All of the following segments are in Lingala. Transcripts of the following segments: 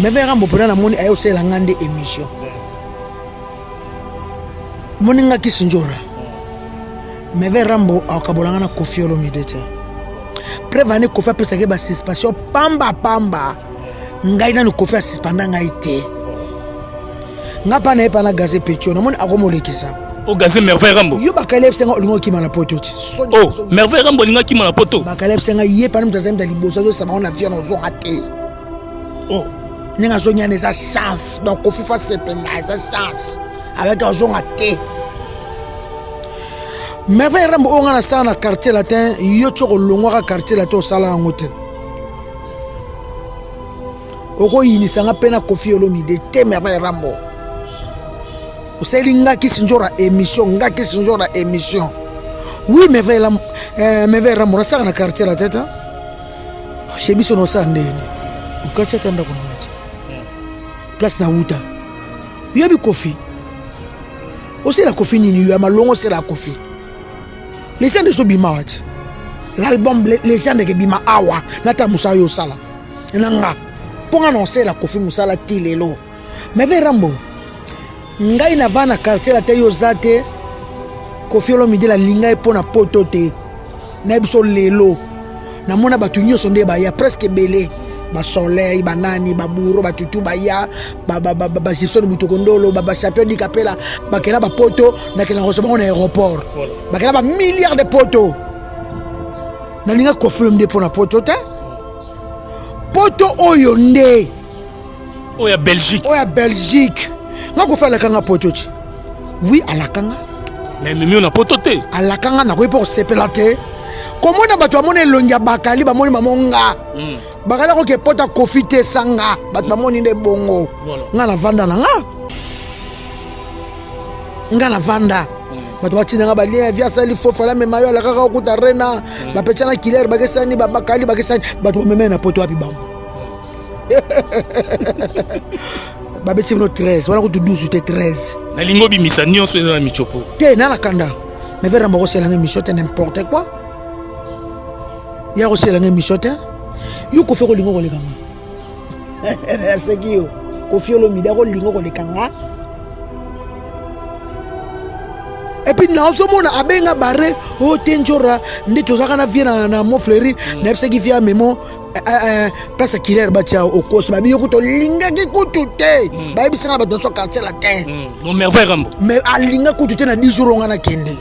Mais vers Rambo pona na moni ayo c'est la ngande émission. Moninga kisinjora. Mais vers Rambo akabolanga na Koffi Olomide te. Prévane Koffi pesa ke ba suspension pamba. Ngaina no Koffi suspenda ngai te. Ngapa na epa na gazé petio na moni akomolekisa. O gazé merveille Rambo. Yo bakalep senga olingo kima na poto ti. Oh, merveille Rambo linga kima na poto. Bakalep senga ye pa mtazem da liboso zo sama na vie na zo ngate. Oh. Ninga zo nyane sa chance. Donc Koffi fa sependa sa chance. Avec un zo ngate. Merveille Rambo on a ça na quartier latin, yo toko longwa quartier latin au sala ngote. Oko yinisanga pena Koffi Olomide te Merveille Rambo. Oselinga kisinjora émission, nga kisinjora émission. Oui, Merveille Rambo na sala na quartier la tête. Chez biso no sande. Ukacha tanda kuna machi. Place na wuta. Yobi Koffi. Aussi la Koffi nini yo malongo c'est la Koffi. Les gens de Sobima wati. L'album les gens de Bima awa nata Musa yo sala. Nanga. Pour annoncer la Koffi Musala tilelo. Merveille Rambo. Ngai na vana quartier la teyo zate. Koffi Olomide la linga pona poto te. Na biso lelo. Na mona batu nyoso nde ba ya presque belé. Ba soleil, ba nani, ba buro, ba tutu ba ya, ba Gilson Mutokondolo, ba champion di Capella, ba kena ba poto na kena recevoir en aéroport. Ba kena ba milliards de potos. Na linga Koffi Olomide pona poto te. Poto oyo nde. Oya Belgique. Oya Belgique. Nga ko fa la kanga poto ti. Oui, à la kanga. Mais on a poto te. À la kanga na ko pour sepela te. Comment na bato amone longia bakali ba moni mamonga. Bakala ko ke pota Koffi te sanga. Bato ba moni nde bongo. Nga na vanda na nga. Nga na vanda. Bato batina nga ba lia via sali fofa la memayo la kaka okuta rena. Ba petana killer bagesani ba bakali bagesani bato meme na poto api bango. Babeti no 13, wana kutu 12 te 13. Na lingo bimisa nyonso eza na michopo. Te na kanda. Mais vers Rambo c'est la même mission n'importe quoi. Ya ko c'est la même mission te. Yo ko fe ko lingo ko lekanga. Era segio. Koffi Olomide ko lingo ko lekanga. Et puis na ozo mona abenga bare o tenjora ndi tozaka na vie na mo fleury na pse ki via memo place killer batia au cos ba biyo ko to linga ki kutu te ba bisanga ba donso quartier la te no Merveille Rambo mais alinga kutu te na 10 jours ngana kende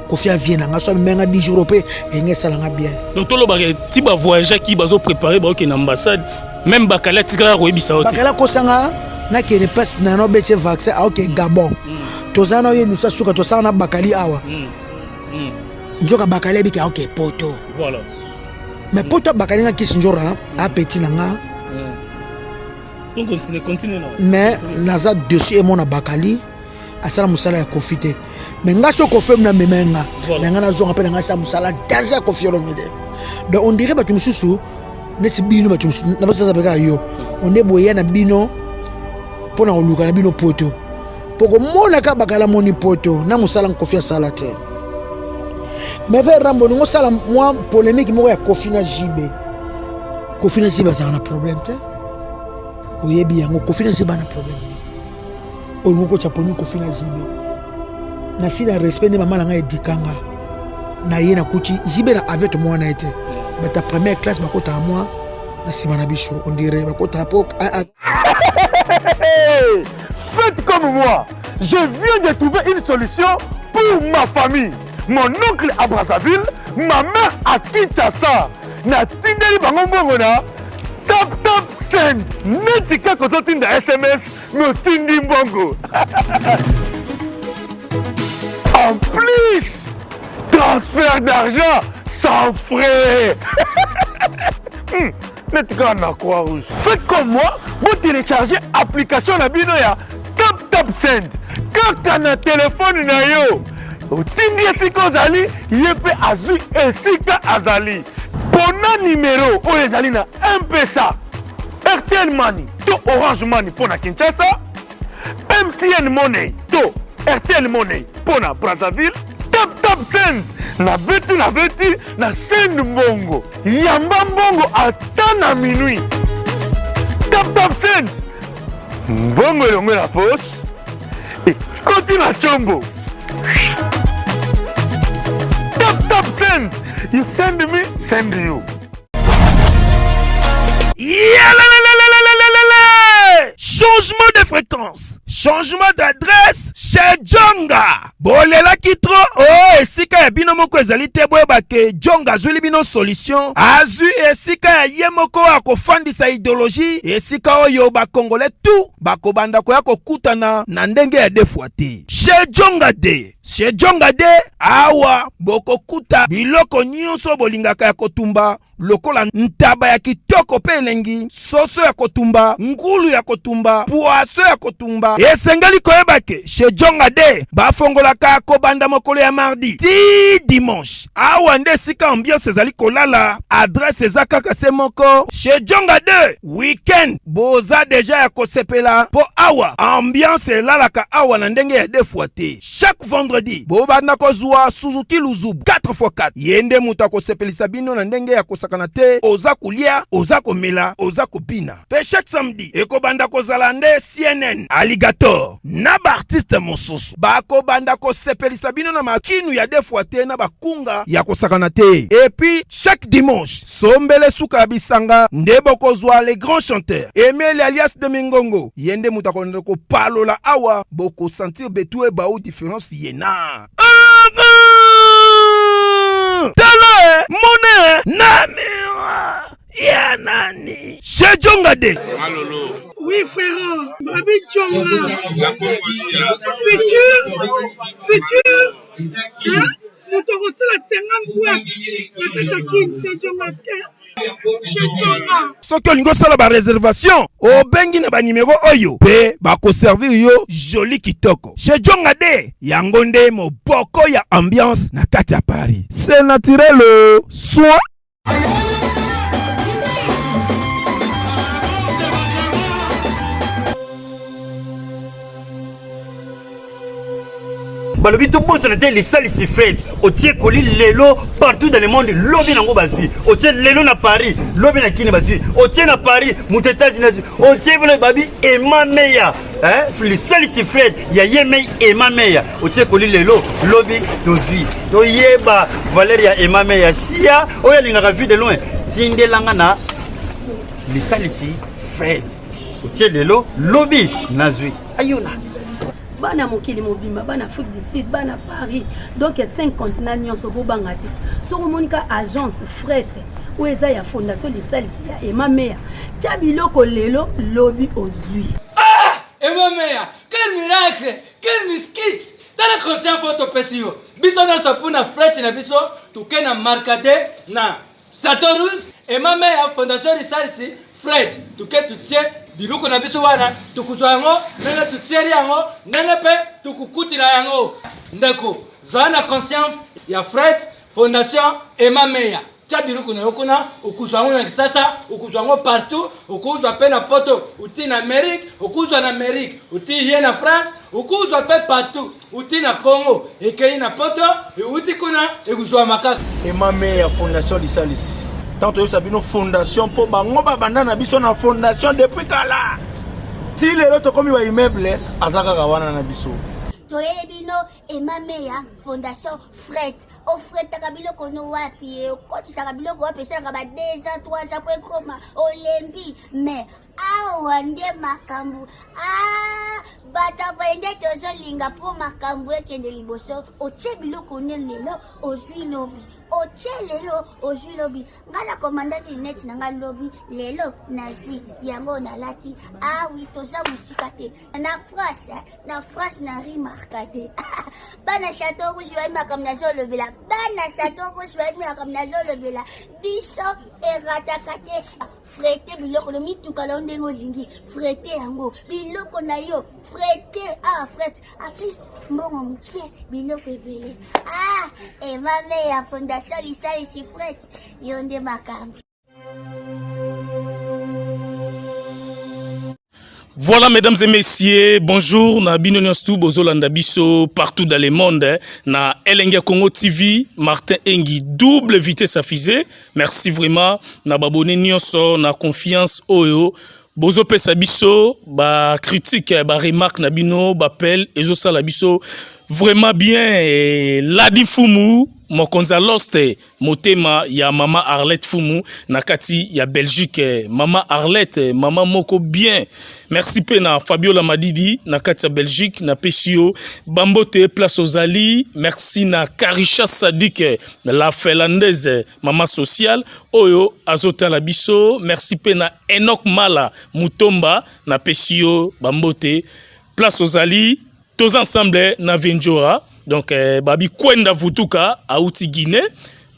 Koffi avien nga so menga 10 jours pe enge salanga bien donc tolo ba ti ba voyager ki bazo préparer ba ke na ambassade même bakala tikala ko ebisa ote bakala ko sanga na ke passe na no beche vaccin ok Gabon tozana ye nusa suka tosana bakali awa njoka bakali biki ok poto voilà mais poto bakali nga kisinjora a petit nanga donc continue non mais naza dossier mon bakali asala musala ya Koffi te mais nga so Koffi na memenga mais nga na zonga pe nga sa musala daza Koffi Olomide donc on dirait batu mususu neti bino batu na basa beka yo on est boya na bino pona oluka na bino poto poko mona ka bakala moni poto na musala Koffi sala te mais vers Rambo ngo sala moi polémique mo ya Koffi na Jibe ça a un problème te oyebi yango Koffi na Jibe na problème o ngo ko chaponi Koffi na Jibe na sida respect ne mama nga edikanga na ye na kuti Jibe na avec moi na été mais ta première classe bakota à moi na simana bicho on dirait bakota po faites comme moi. Je viens de trouver une solution pour ma famille. Mon oncle à Brazzaville, ma mère à Kinshasa. Na tindeli bango mbongo na tap send. Netika kozo tinda SMS me tindi mbongo. En plus, transfert d'argent sans frais. Netika na Croix-Rouge. Faites comme moi, vous téléchargez l'application na bino ya tap send. Kaka na téléphone na yo. Otindi esika ozali, yepe azui esika azali. Pona numéro oyo ezali na M-Pesa, RTL Money to Orange Money pona Kinshasa, MTN Money to RTL Money pona Brazzaville. Tap send na beti na send mbongo. Yamba mbongo ata na minuit. Tap send mbongo elongo na poche ekoti na chombo. Tap send. You send me, send you. Changement de fréquence, changement d'adresse chez Djonga. Bolela kitro, oh, esika ya bino moko ezali te boyeba ke Djonga azuli bino solution. Azu esika ya ye moko akofandisa idéologie, esika oyo ba Congolais tout bakobanda koya kokutana na ndenge ya defwa te. Chez Djonga de, chez Djonga de, awa bokokuta biloko nyonso bolingaka ya kotumba. Lokola ntaba ya kitoko pe elengi, soso ya kotumba, ngulu ya kotumba, poaso ya kotumba. Esengeli koyeba ke chez Djonga de bafongolaka kobanda mokolo ya mardi ti dimanche. Awa nde sika ambiance ezali kolala, adresse eza kaka se moko. Chez Djonga de weekend boza deja ya kosepela po awa ambiance elalaka awa na ndenge ya defwa te. Chaque vendredi bobanda kozwa Suzuki Luzubu 4x4 yende mutu akosepelisa bino na ndenge ya kosakana te, oza kulia, oza komela, oza kopina. Pe chaque samedi ekobanda kozala nde CNN Alligator na ba artiste mosusu bakobanda kosepelisa bino na makinu ya defwa te na bakunga ya kosakana te. Et puis chaque dimanche sombele suka bisanga nde bokozwa les grands chanteurs Emile alias de Mingongo yende mutu akonde ko palola awa boko sentir betue ba ou différence yena. Tele mone namira ya nani chez Djonga de. Oui frère, Babi Djonga. Futur. Hein? Nous te recevons la 50 boîtes. La Katakin, c'est Djonga. Soki olingo sala ba réservation obengi na ba numéro oyo pe bako servir yo joli kitoko. Chez Djonga de yango nde moboko ya ambiance na kati ya Paris. C'est naturel soit balobi to bosa na te les salles si fête otie koli lelo partout dans le monde lobi nango bazui otie lelo na Paris lobi na kini bazui otie na Paris mutu États-Unis otie bino babi ema meya les salles si fête ya yemei ema meya otie koli lelo lobi tozui to yeba Valeria ema meya sia oya lingaka vu de loin tindelanga na les salles si fête otie lelo lobi nazui ayona bana mokili mobimba bana Afrique du Sud bana Paris donc 5 continents nyonso bobanga te soko monika agence fret ou eza ya fondation de salisi ya Ema Meya tia biloko lelo lobi ozui. Ema Meya, quel miracle, quel miskit tala conscient photo pesio biso na sopuna fret na biso tuke na markade na Statorus Ema Meya fondation de salisi fret tuke tutie biloko na biso wana tukuzwa yango nene tutieri yango nene pe tukukutila yango ndeko zana conscience ya Fred Fondation Ema Meya tia biloko na yokuna ukuzwa yango na kisasa ukuzwa yango partout ukuzwa pe na poto uti na Amérique ukuzwa na Amérique uti hier na France ukuzwa pe partout uti na Congo ekei na poto uti kuna ekuzwa makaka. Ema Meya Fondation Lisalis tant que Sabino fondation pour bango babanda na biso na fondation depuis kala ti lelo to komi ba immeuble azaka kawana na biso toyebino Ema Meya Fondation Fret o Fret takabilo kono wapi koti sakabilo ko wapi saka ba 2 ans 3 ans pour koma olembi mais awa nde makambu bata kwende tozo linga po makambu ekende liboso oche biloko lelo ozwi lobi oche lelo ozwi lobi ngala commandant net na nga lobi lelo nazwi yango na lati oui toza musika te na France na remarkate bana chateau rouge wa makam na zolobela bana chateau rouge wa makam na zolobela biso eratakate frete biloko lo mituka la ndengo zingi frete yango biloko na yo frete frete a plus mbongo mke biloko ebele Ema Meya Fondation Lisalis frete yonde makambi. Voilà, mesdames et messieurs, bonjour. Na Binoniostou, Bozolanda Biso, partout dans le monde. Na Elenga Congo TV, Martin Engi, double vitesse affisée. Merci vraiment. Na babone Nyonso, na confiance Oyo. bozo pesa biso ba critique ba remarque na bino ba appel ezo sala biso vraiment bien et Ladi Fumu mokonza loste motema ya mama Arlette Fumu nakati ya Belgique mama Arlette mama moko bien merci pena Fabiola Madidi nakati ya Belgique na pesio bambote place ozali merci na Karisha Sadik la finlandaise mama sociale oyo azota la biso merci pena Enoch Mala Mutomba na pesio bambote place ozali tous ensemble na Venjora. Donc, Babi Kwenda Vutuka, Aouti Guinée,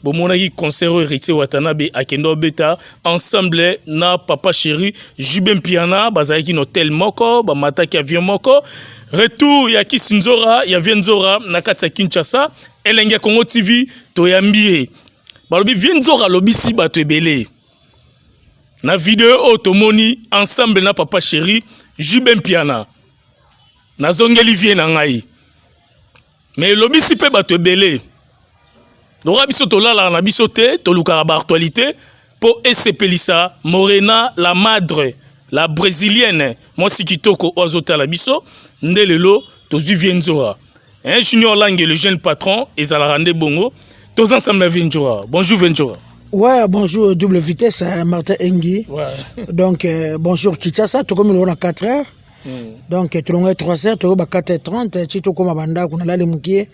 Bomonaki concert héritier Watanabe, Akendo Beta, ensemble na Papa Chéri, Jubem Piana, Bazaki Hotel Moko, Bamataki Avion Moko, retour Yaki Sinzora, Yavienzora, Nakata Kinshasa, Elenga Congo TV, Toyambie. Balobi Vienzora, Lobisi Batwebele. Na vidéo Otomoni, ensemble na Papa Chéri, Jubem Piana. Na Zongeli Viena Ngai. Mais l'obisi peut battre belé. Donc, biso tolala na biso te, toluka ba actualité pour Esepelisa Morena la madre, la brésilienne, moi si kitoko ozota la biso, ndelelo tozu Vienzora. Un junior langue le jeune patron et ça la rende bongo. Tous ensemble Vienzora. Bonjour Vienzora. Ouais, bonjour double vitesse Martin Engi. Ouais. Donc bonjour Kinshasa, tout comme on a 4 heures. Donc tu l'as 3 heures, tu as 4h30, tu as comme banda qu'on a là les moukiers.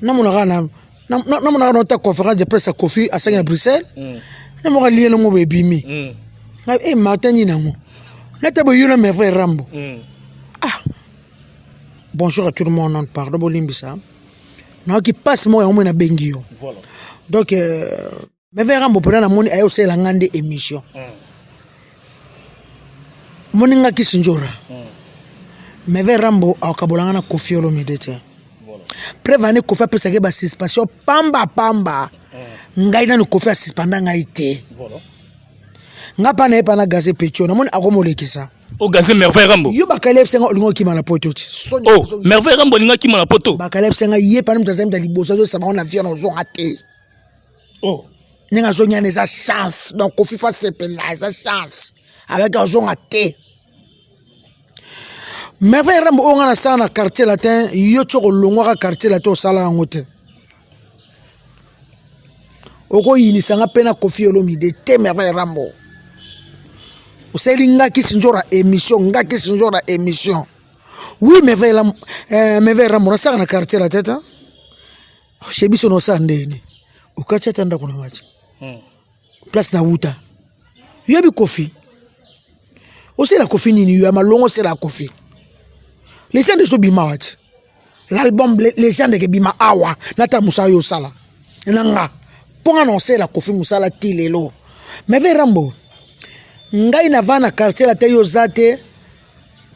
Na ta conférence de presse à Kofi à Saint Bruxelles. Na mo lié le mo bébimi. Na Martin ni nango. Na ta boyuna me frère Rambo. Ah. Bonjour à tout le monde, pardon bolimbisa. Na qui passe moi on na bengio. Voilà. Donc me frère Rambo pour na moni ayo c'est la ngande émission. Moninga kisinjora. Meve Rambo akabolanga na Kofi Olomide te. Prevane Kofi apesa ke ba suspension pamba. Ngai na Kofi suspenda ngai te. Voilà. Ngapa na epa na gaze pecho na moni akomolekisa. O gaze Merveille Rambo. Yo bakale psenga lingo kima na poto ti. Oh, Merveille Rambo linga kima na poto. Bakale psenga ye pa mtazem da liboso zo sama na viande zo ngate. Oh. Ninga zo nyane za chance. Donc Kofi fa sepela za chance. Avec zo ngate. Merveille Rambo on a ça na quartier latin yo tshoko longwa quartier latin o sala ngote oko yinisanga pena Kofi Olomide te Merveille Rambo o selinga kisinjora émission oui Merveille Rambo na sala na quartier la tête chez biso no sandeni o kacha tanda kuna ngachi place na wuta yo bi Kofi o c'est la Kofi nini yo malongo c'est la Kofi. Les gens de Sobima Wati. L'album Les gens de Bima Awa. Nata Moussa Yosala. Nanga. Pour annoncer la Kofi Moussala Tilelo. Mais ve Rambo. Ngai na vana quartier la teyo zate.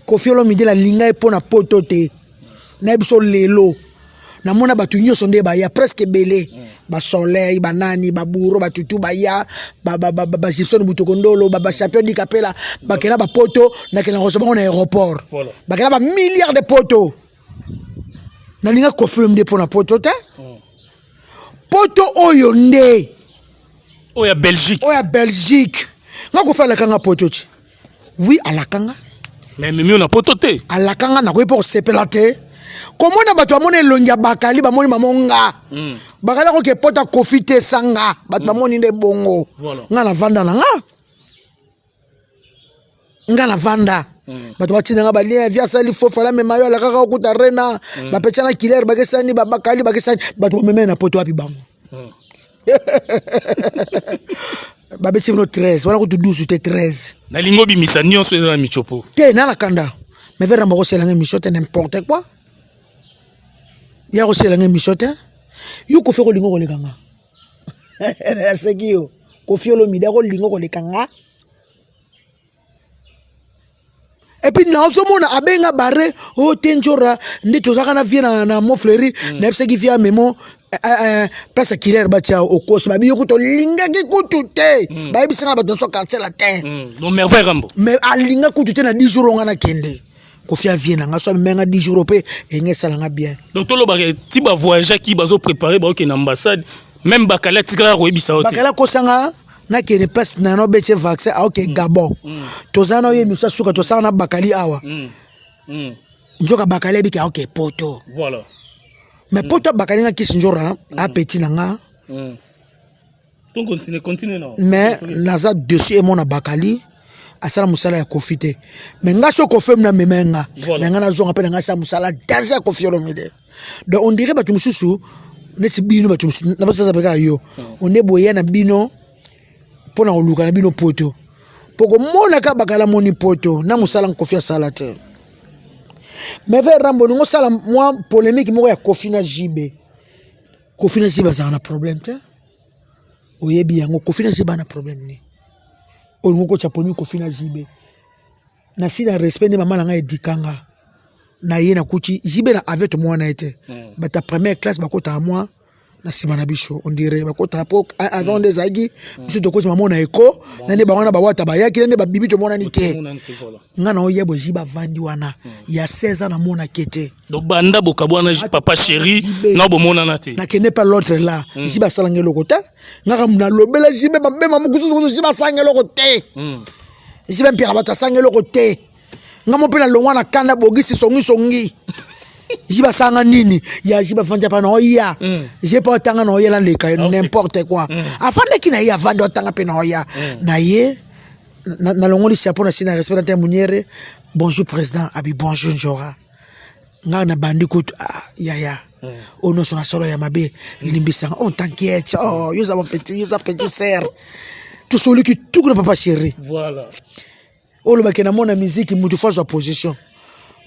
Kofi Olomide la linga e pona potote. Na biso lelo. Na mona batu nyo sonde ba ya presque belé. Ba soleil, ba nani, ba bourro, ba tutu ba ya, ba Gibson Butokondolo, ba champion di Capella, ba kena ba poto, na kena recevoir en aéroport. Voilà. Ba kena ba milliards de potos. Na linga Kofi Olomide pona poto te. Poto oyo nde. Oya Belgique. Nga ko fa la kanga poto ti. Oui, à la kanga. Mais on a poto te. À la kanga na ko pour sepelate. Comment on a battu à mon elongia bakali ba moni mamonga. Bakala ko ke pota Kofi te sanga, bat ba moni nde bongo. Nga na vanda na nga. Nga na vanda. Bat ba tinanga ba lia via sali fofa la memayo la kaka okuta rena, ba pechana killer ba kesani ba bakali ba kesani, bat ba meme na poto api bango. Ba beti no 13, wala ko tu 12 te 13. Na lingo bi misanyo so na michopo. Te na kanda. Me vera mbo c'est la michote n'importe quoi. Ya ko c'est la michote. Yo ko fe ko lingo ko lekanga. Na sekio. Kofi Olomide ko lingo ko lekanga. Et puis na oso mona abenga bare o tenjora ndi tozaka na vie na Montfleury na fse ki via memo place killer ba tia o koso ba bi yokuto linga ki kutute ba ibisanga ba donso quartier latin no Merveille Rambo mais alinga kutute na 10 jours ngana kende Kofi avien nga so menga 10 jours pe enge salanga bien donc tolo ba ti ba voyager ki bazo préparer ba ke na ambassade même bakala tikala ko ebisa ote bakala ko sanga na kene place na no beche vaccin OK Gabon tozana ye misa suka tosana bakali awa njoka bakali biki OK poto voilà mais poto bakali nga kisinjora a petit nanga donc continue non mais naza dossier mon bakali asala musala ya kofite mais nga so kofem na memenga mais nga na zonga pe nga sa musala daza kofiolo mide donc on dirait batu mususu neti bino batu mususu na basa beka yo on est boya na bino pona oluka na bino poto poko mona ka bakala moni poto na musala nkofia sala te mais vers rambo ngo sala moi polémique mo ya kofina jibe za na problème te oyebi yango kofina jibe na problème ni on ko chaponi kofina jibe na sida respect ne mama nga edikanga na ye na kuchi jibe na avec moi na été bata première classe bakota à moi na simana biso on dirait bakota po avant des agi biso to ko maman na eko na ne bana ba wata ba yaki ne ba bibi to mona ni te nga na oyebo jiba vandi wana ya 16 ans na mona kete donc banda bokabwana papa chéri na bo mona na te na kene pas l'autre là jiba salangelo kota nga na lobela jibe ba bema mukusu jiba sangelo kote jiba mpira bata sangelo kote nga mo pena longwa na kanda bogisi songi jiba sanga nini ya jiba fanja pa na oya j'ai pas tanga na oya la leka n'importe quoi afande ki na ya vando tanga pe na oya na ye na longoli chapeau na sina respect na muniere bonjour président abi bonjour njora nga na bandi ko ya ono sona solo ya mabe limbisa on t'inquiète oh yoza petit sœur tout celui qui tout le papa chéri voilà olo bakena mona musique mutu fa position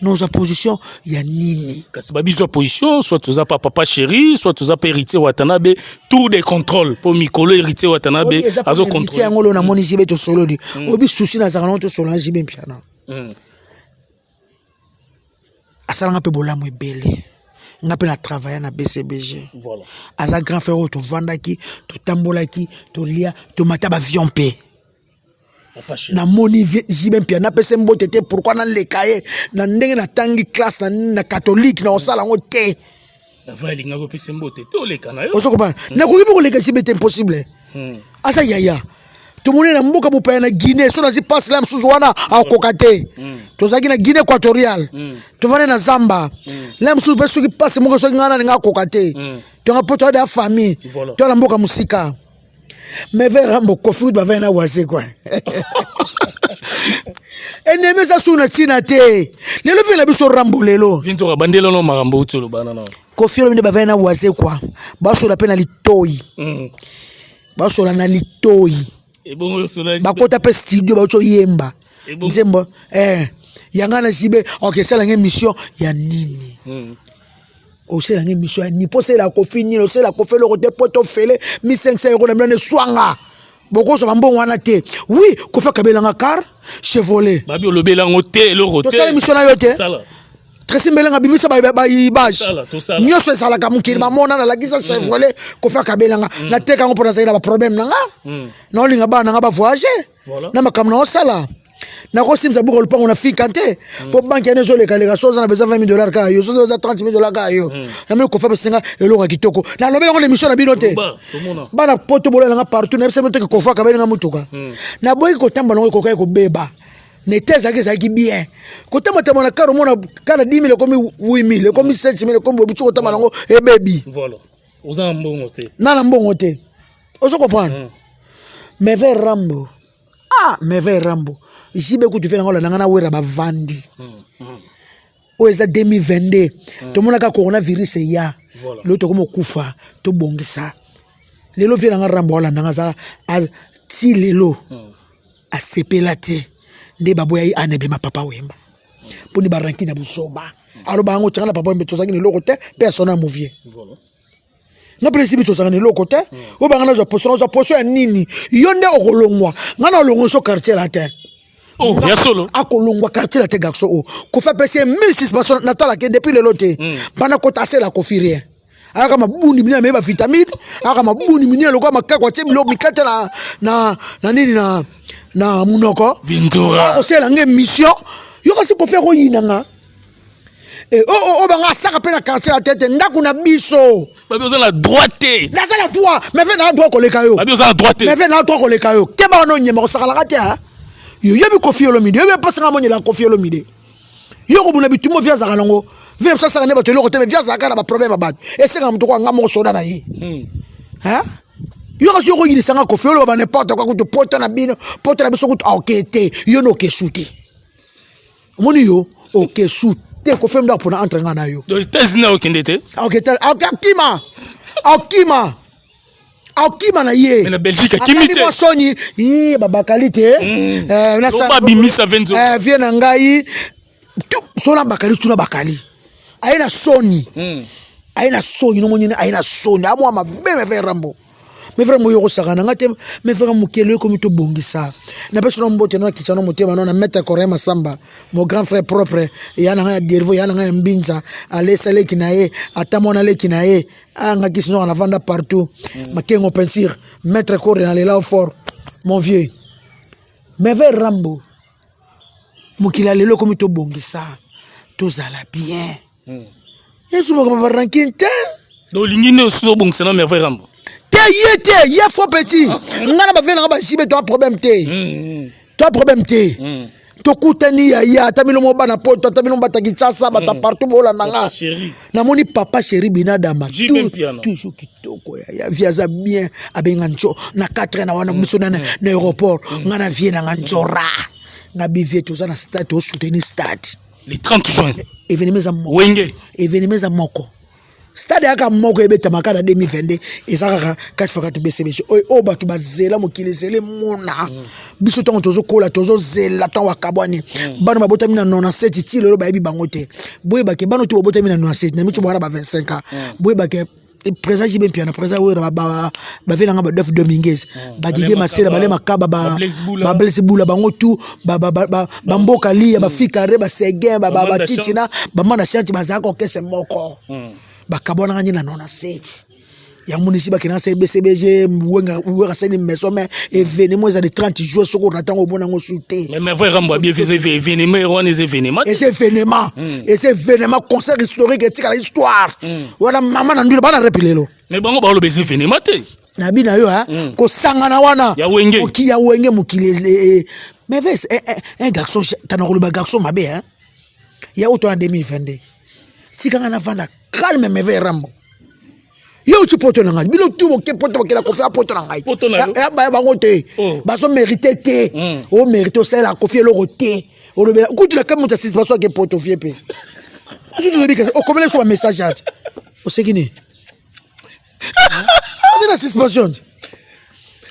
nos position ya nini kasi babizo position soit toza papa chéri soit toza héritier Watanabe tout des contrôles pour Mikolo héritier Watanabe azo contrôler ngolo na moni jibe to solo di obi souci na zakana to solo jibe mpiana asala ngape bolamu ebele ngape na travailler na BCBG voilà aza grand frère to vandaki to tambolaki to lia to mataba avion pe na moni jibe mpia na pese mbote te pourquoi na lekaye na ndenge na tangi classe na catholique na osala ngo te na vali ngako pese mbote to leka na yo oso kopana na ko kipo leka jibe te impossible asa yaya to moni na mboka bopaya na Guinée so na zi passe là msuzu wana akokate to zaki na Guinée équatoriale to vane na Zamba là msuzu peso ki passe moko so ngana nga kokate to nga poto da famille to na mboka musika mais vers rambo kofi ba vena wase quoi eneme sa suna tina te lelo vela biso rambo lelo binto ka bandelo no marambo utolo bana no kofi lo ba vena wase quoi baso la pena litoi baso la na litoi e bongo sola bakota pe studio ba ucho yemba nzembo yangana sibe OK c'est la émission ya nini aussi la émission ni posé la kofi ni aussi la kofi le côté poto fele 1500 € na mlane swanga boko so bambo wana te oui kofa kabelanga car Chevrolet babi olobela ngote le rote to sala émission na yote sala Tracy Mbelenga bimisa ba image nyoso sala ka mukiri ba mona na lagisa Chevrolet kofa kabelanga na teka ngo pona sala ba problème nanga na olinga bana nga ba voyager na makamna osala na ko simza buko lupango na fika te po banki ene zo leka leka soza na besoin $20 ka yo soza $30,000 ka yo na me ko fa besenga elonga kitoko na lobela ngone mission na bino te bana poto bolela nga partout na bese moteke ko fa ka belenga mutuka na boyi ko tamba ngo ko kai ko beba ne teza ke za ki bien ko tamba tamba na karo mona kana 10,000 komi 8,000 komi 7,000 komi bobi ko tamba ngo e baby voilà oza mbongo te na mbongo te ozo comprendre mais vers rambo mais vers rambo jibe ku tu fais ngolo nanga na wera ba vandi o eza 2022 to mona ka coronavirus ya lo to komo kufa to bongisa lelo vela nga rambo wala nanga za ti lelo a sepelate nde baboya yi anebe ma papa wemba poni baranki na busoba alo bango tsana papa wemba to zaki ne lokote persona movie na principe to zaki ne lokote o bangana zo posto ya nini yonde okolongwa ngana olongo so quartier la te oh ya solo akolongwa quartier la te garçon o ko fa pese 1600 personnes na tala ke depuis le loté bana ko tasser la confirien aka mabundi mina meba vitamine aka mabundi mina lokwa makakwa te bilo mikate na nini na munoko Vintura ko sela nge mission yo kasi ko fe ko yinanga Oh, banga saka pe na quartier la tête ndako na biso. Ba besoin la droite. Na sala droit, mais fait na droit koleka yo. Ba besoin la droite. Mais fait na droit koleka yo. Ke ba no nyema ko saka la kate ha. Yo yebi Koffi Olomide, yo be pasanga monye la Koffi Olomide. Yo ko buna bitumo via zaka longo. Via ça saka ne ba to lo ko te via zaka na ba problème ba. Et c'est ngam to ko ngam mo soda na yi. Hein? Yo ka yo yini sanga Koffi Olomide ba n'importe quoi ko to poto na bino, poto na biso ko okete. Yo no ke suti. Moni yo oke suti. Te ko fem da pour entrer ngana yo. Donc États-Unis au kindete. Akima na ye. Mais na Belgique kimite. Akima soni baba qualité. Na sa bimisa venzo. Viens ngai. Sona bakali tuna bakali. Aina soni. Aina soni no monyene aina soni. Amo ma beme fe rambo. Mais vraiment yo sakana ngate mais vraiment mukele ko mito bongisa na peso mbote na kichano motema na mettre Corée Masamba mon grand frère propre yana nga dervo yana nga mbinza ale sale kinaye atamona le kinaye anga kisino na vanda partout makengo peinture mettre Corée na lela fort mon vieux mais vers rambo mukila lelo ko mito bongisa tozala bien yesu mo ba ranking te do lingine so bongisa mais vers rambo il y a faux petit. Ngana ba vena ba jibe to problème te. To problème te. To kutani ya tamilo mo bana poto tamilo bata kichasa bata partout bola nanga. Na moni papa chéri binadama. Toujours kitoko ya viaza bien abengancho na 4 na wana biso na aéroport ngana vie na nganjora. Na bivie to na stade au soutenir stade. Le 30 juin. Événement za moko. Wenge. Événement za moko. Stade aka moko ebeta makana 2022 ezaka 4x4 BCBG o batu bazela mokilizele mona biso tongo tozo kola tozo zela ton wakabwani bana babota mina 97 ti lelo bayebi bango te boye bake bano to babota mina 97 na mitu bana ba 25 ans boye bake présent jibe piano présent wera ba vela nga ba Def Dominguez ba Didier Masera ba le makaba ba Blesbula bango tu ba mboka lia ba fikare ba Seguin ba titina ba mana chanti bazaka okese moko bakabona ngani na 97 ya munisi bakina sa BCBG wenga seni mesome événement za de 30 jours soko ratango bona ngo souté mais vraiment bien fait événement on les événements et c'est événement concert historique et la histoire wala mama na ndula bana repilelo mais bango ba lo bese événement te na bina yo ko sangana wana ya wenge mukile mais ves un garçon tanakolo ba garçon mabe hein ya auto en 2022 tikanga na vanda calme me ve rambo yo tu poto na ngai bilo tu ke poto ke la Koffi poto na ngai ya ba ngote ba so mériter te o mériter c'est la Koffi lo roté o le ku tu la comme ta 6 baso ke poto vie pe tu te dis que o comment so message o segini on a 6 passions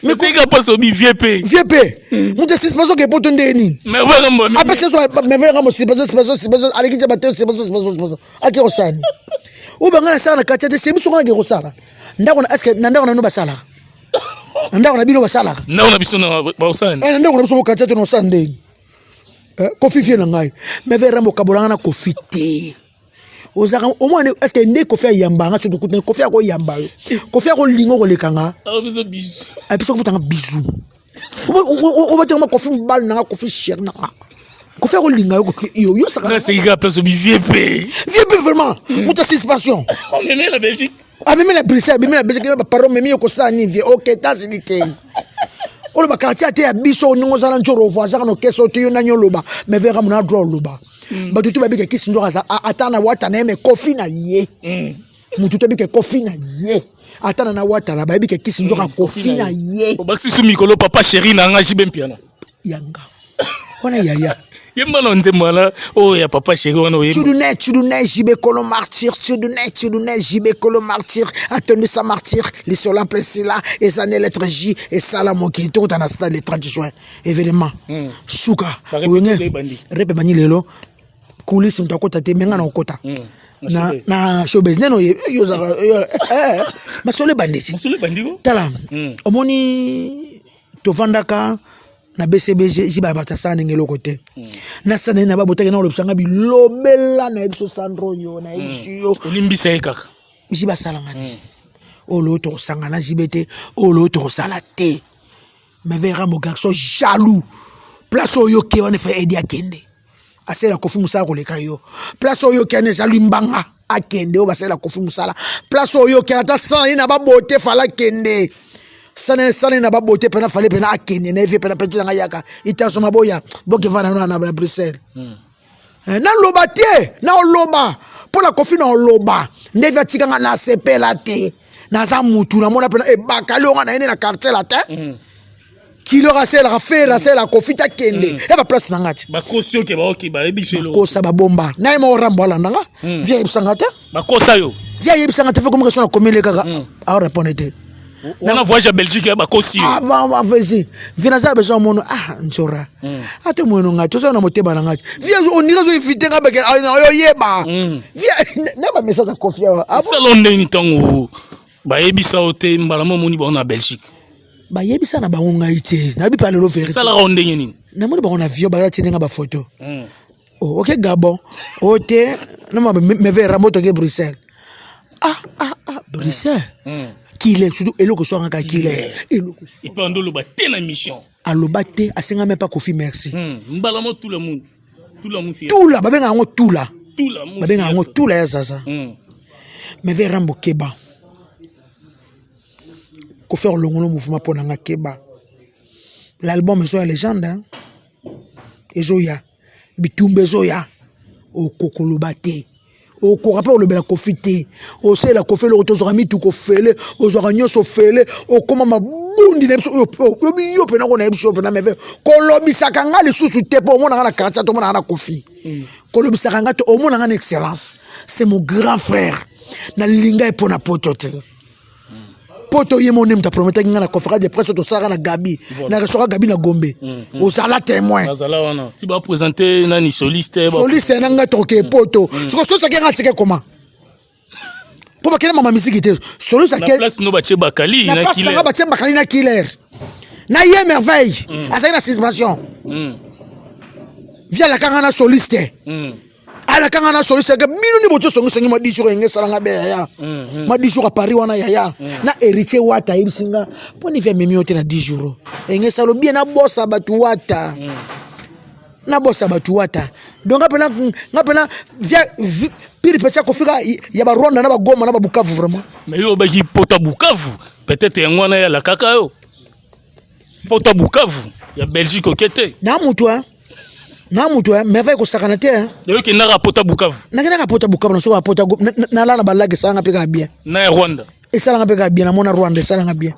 mais c'est que pas so bi vie pe mon ta 6 baso ke poto ndeni mais vraiment après c'est so mais vraiment 6 baso allez qui te battre 6 baso aki osani ou bangana sana katia de sebiso ngake ko sala ndako na est-ce ndako na no basala ndako na bino basala ndako na biso na ba osani ndako na biso ko katia to no sande Koffi fie na ngai mais vera mo kabolanga na Koffi te ozaka au moins est-ce que ndé Koffi yamba nga surtout kutne Koffi ko yamba Koffi ko lingo ko lekanga biso bisu biso ko tanga bisu o ba tanga Koffi mbal na Koffi cher na Koffi ko linga yo saka na c'est que personne bi vie vraiment muta satisfaction on met la Belgique même la Bruxelles même la Belgique ba parole même ko sa ni vie OK tasilité o ba quartier ate ya biso ningo zala njoro voisin no keso to yo na nyoloba mais vera mona droit loba ba tutu ba bike kisi njoro za atana wata na me Koffi na ye mutu to bike Koffi na ye atana na wata na ba bike kisi njoro Koffi na ye o baxi su mikolo papa chéri na nga jibe mpiana yanga ona yaya yemba no nzemala oh ya papa chéri wana oyemba Tudune jibe kolo martyr Tudune jibe kolo martyr attendu sa martyr les solan presila et ça n'est lettre J et salamo qui tout dans stade le 30 juin événement suka repe bani lelo kulisi mtakota te menga na okota na showbiz neno yo za masole banditi tala omoni to vandaka na BCBG jiba batasana ngelo kote na sana na babotaka na olopsanga bilobela na ebiso Sandro yo na ebiso olimbisa ekaka jiba salanga olo to sangana jibete olo to sala te mais vera mo garçon jaloux place oyo ke on fait aider akende asala Kofi Musala koleka yo place oyo kene za limbanga akende o basala Kofi Musala place oyo kene ta sans na ba bote fala kende sana na ba bote pena fale pena akende na vie pena petit nga yaka itaso maboya boke vana na Bruxelles na loba te na loba pour la Kofi na loba ndevia tikanga na sepela te na za mutu na mona pena e bakali nga na ene na quartier la te qui leur a fait la Kofi ta kende et ba place nangati ba kosio ke ba oki ba ebiselo ko sa ba bomba na mo rambo la nanga vie ibsangata ba kosa yo vie ibsangata fait comme question na komele kaka a répondre te on a voyagé à Belgique ba kosio va vas-y vina za besoin mono nchora ato mono ngati so na moteba na ngati vie on ira zo ifite nga beke yo yeba vie na ba message Kofi a salon ni tango ba ebisa ote mbala mo moni ba na Belgique ba yebisa na bango ngai te na bi pa lelo vérité ça la ronde nini na moni ba na vieux ba la tinga ba photo OK Gabon ote na ma me vera moto ke Bruxelles Bruxelles qu'il est surtout eloko so nga kile eloko et puis ando lo ba te na mission aloba te asenga même pas Kofi merci mbala mo tout le monde tout là ba benga ngo tout là ba benga ngo tout là ya sasa me vera mbokeba ko faire le mouvement pour nanga keba l'album est légende hein ezoya bitumbe zoya o kokolobate o ko rapport le bela kofite o c'est la Kofi le retour mi tout ko fele o zora nyoso fele o koma mabundi na biso yo biyo pena ko na biso pena meve ko lobisaka nga le susu te po mona na karata to mona na Kofi ko lobisaka nga to o mona na excellence c'est mon grand frère na linga e pona potote poto ye monem ta promettre nga na conférence de presse to sara na Gabi na restaurant Gabi na Gombe o sala témoin azala wana ti ba présenter nani soliste na nga toke poto siko so ke nga tike comment pour bakela mama musique te soliste na place no ba che bakali na killer na ba che bakali na killer na ye merveille azali na suspension via la kanga na soliste ala kanga na soliste ke bino ni boto songo songo madisho ko ngesa nga be ya madisho ka Paris wana ya na héritier wata ibisinga poni via memi yote na 10 jours ngesa lo bien na bossa batu wata na bossa batu wata donc ngapena via pire pecha ko fika ya ba Rwanda na ba Goma na ba Bukavu vraiment mais yo ba ki pota Bukavu peut-être ngwana ya la kaka yo pota Bukavu ya Belgique okete na mutu mais va ko sakana te yo ki na rapota Bukavu na kena rapota Bukavu na so rapota na la na balage sanga peka bien na Rwanda et sanga peka bien na mona Rwanda sanga bien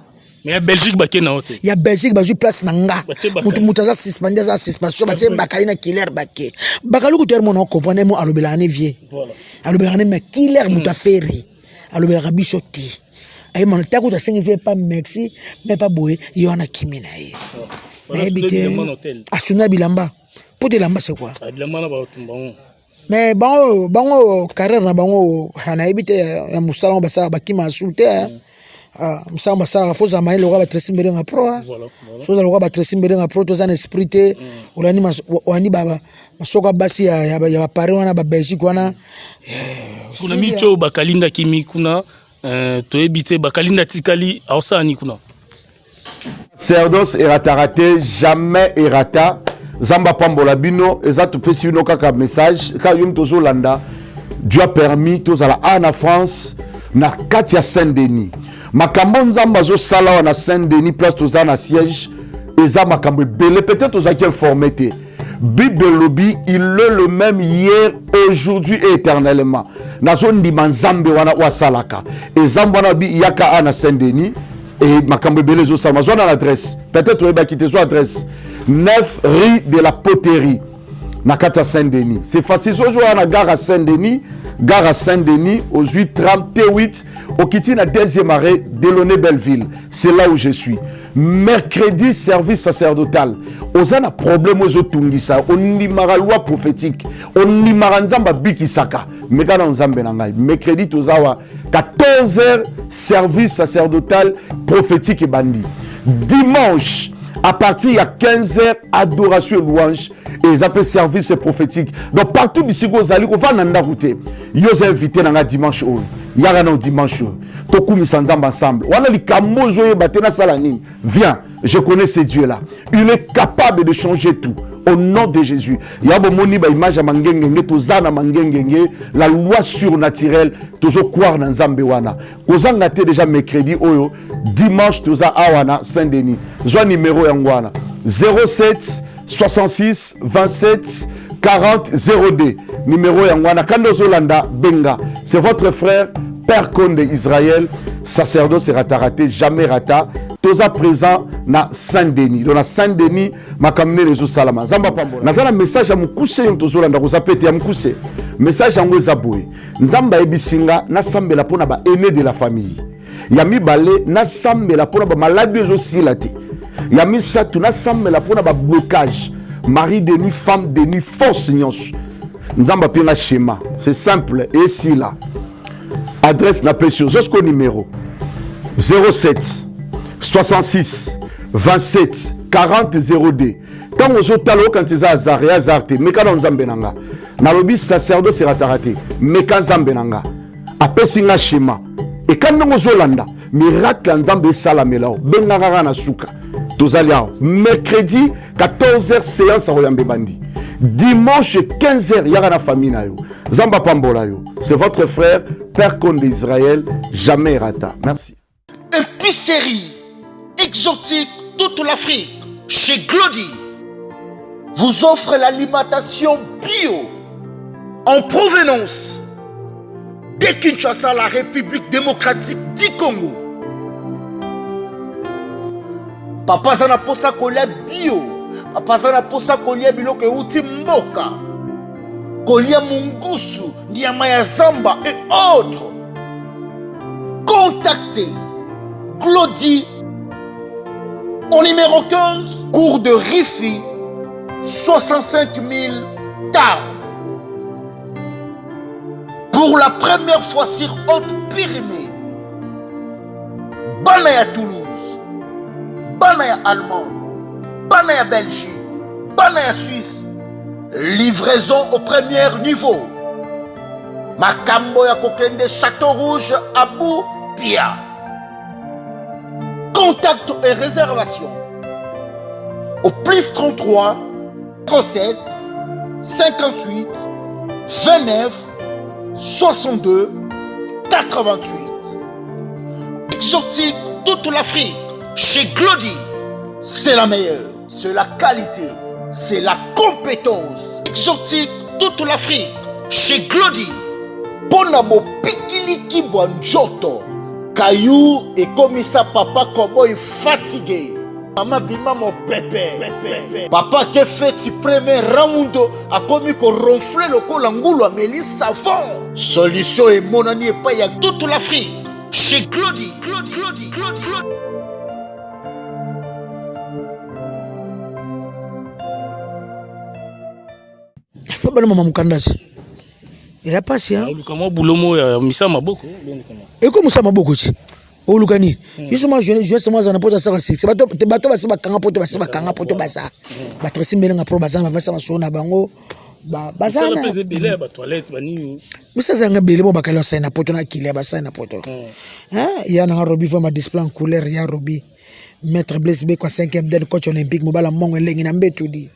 mais ya Belgique ba kena hote ya Belgique ba ju place nanga mutu za suspendre za suspension ba te bakali na killer bake bakalu ko ter mona ko pone mo alobela ne vie voilà alobela ne me killer mutu aferi alobela bishoti ay man ta ko ta singi pas merci mais pas boy yo na kimina ye mais bité asuna bilamba de lamba c'est quoi mais bango carrière na bango na ebite ya musala basala bakima sulte musala basala foza maile ko ba tresimbere nga pro so za ko ba tresimbere nga pro to za esprit te olani wani baba masoka basi ya ba Paris wana ba Belgique wana kuna micho bakalinda kimi kuna to ebite bakalinda tikali ausani kuna Cerdos eratarate jamais erata Zamba Pambola Bino, exact pesi bino kaka message, ka yum tozo landa, Dieu a permis tous à la en France, na Katia Saint-Denis. Makambo Zamba zo sala na Saint-Denis, place toza na siège, et za makambo belé, peut-être aux qui informé. Bible lobby, il est le même hier, aujourd'hui et éternellement. Na zone di manzambe wana wa salaka. Et Zamba bi yaka na Saint-Denis, et makambo belé zo sala, zone à l'adresse. Peut-être on va quitter son adresse. 9 rue de la Poterie, Nakata Saint-Denis. C'est facile. Aujourd'hui, on a gare à Saint-Denis, aux 8h38, au Kitty, la deuxième arrêt, Delaunay Belleville. C'est là où je suis. Mercredi, service sacerdotal. On a un problème aux Otungisa. On y mara loi prophétique. On y mara nzamba bikisaka. Mais quand on zambe nangai. Mercredi, tozawa 14h, service sacerdotal prophétique et bandit. Dimanche, à partir de 15h, adoration et louange, et ils appellent service prophétique. Donc partout d'ici, vous allez, on va dans route. Ils ont invité dans dimanche. Il y a un dimanche. Toku misandam ensemble. On a les camozo et batena salani. Viens, je connais ce Dieu-là. Il est capable de changer tout. au nom de Jésus. Yabo moni ba image ya mangengenge tozana mangengenge la loi surnaturelle tozo croire na nzambe wana. Kozanga te déjà mercredi oyo dimanche toza awana Saint-Denis. Zwa numéro yangwana 07 66 27 40 02. Numéro yangwana kando zolanda benga. C'est votre frère Père Konde Israël, sacerdoce raté, jamais rata. Toza présent na Saint-Denis. Donc na Saint-Denis, ma kamine les salama. Zamba pambola. Nazala message à mukuse yon tozola ndako zapete ya mukuse. Message yango zaboye. Nzamba ebisinga na sambela pona ba aîné de la famille. Yami balé na sambela pona ba maladie ezo silate. Yami satu na sambela pona ba blocage. Mari de nuit, femme de nuit, force nyonso. Nzamba pina schéma. C'est simple et si là. Adresse na pression. Jusqu'au numéro 07 66 27 40 02. Quand vous êtes allé quand vous êtes azarté, mais quand vous êtes benanga, na lobi sacerdoce raté, mais quand vous êtes benanga, après singa schéma. Et quand vous êtes Olanda, miracle nzambe salamela, benanga na suka. Tozalia mercredi 14h séance à Royambe Bandi. Dimanche 15h yara na famille na yo. Zamba pambola yo. C'est votre frère Père Konde d'Israël, jamais rata. Merci. Épicerie exotique toute l'Afrique chez Glody vous offre l'alimentation bio en provenance de Kinshasa, la République démocratique du Congo. Papa zana posa kolia bio, papa zana posa kolia biloko euti mboka, kolia mungusu, nyama ya zamba et autres. Contactez Glody au numéro 15, cours de Rifi, 65 000 Tarbes. Pour la première fois sur Haute-Pyrénées, Banaya Toulouse, Banaya Allemagne, Banaya Belgique, Banaya Suisse, livraison au premier niveau. Makambo ya Kokende Château Rouge, Abou Pia. Contact et réservation au plus 33 07 58 29 62 88. Exotique toute l'Afrique chez Glody, c'est la meilleure, c'est la qualité, c'est la compétence. Exotique toute l'Afrique chez Glody. Ponabo pikiliki bonjoto. Caillou et comme ça papa Kobo est fatigué. Maman bima mon pépé. Papa qui fait le premier round a commis qu'on ronfle le col angoulou à Mélis savon. Solution et mon ami et pas y a toute l'Afrique. Chez Glody. Faut bien maman mukandasi. Il y a pas si hein. Comment boulomo ya misa maboko. Et comme ça maboko chi. O lukani. Justement je sama za na poto sa sexe. Bato ba se ba kanga poto ba sa. Ba tresi melenga pro bazana ba sa sona bango. Ba za na. Ça belé ba toilette bani. Mais ça nga belé mo bakalo sa na poto na kile ba sa na poto. Hein, il y a na robi vraiment display en couleur ya robi. Maître Blaise Beko 5e den coach olympique mobala mongo lengi na mbetu di.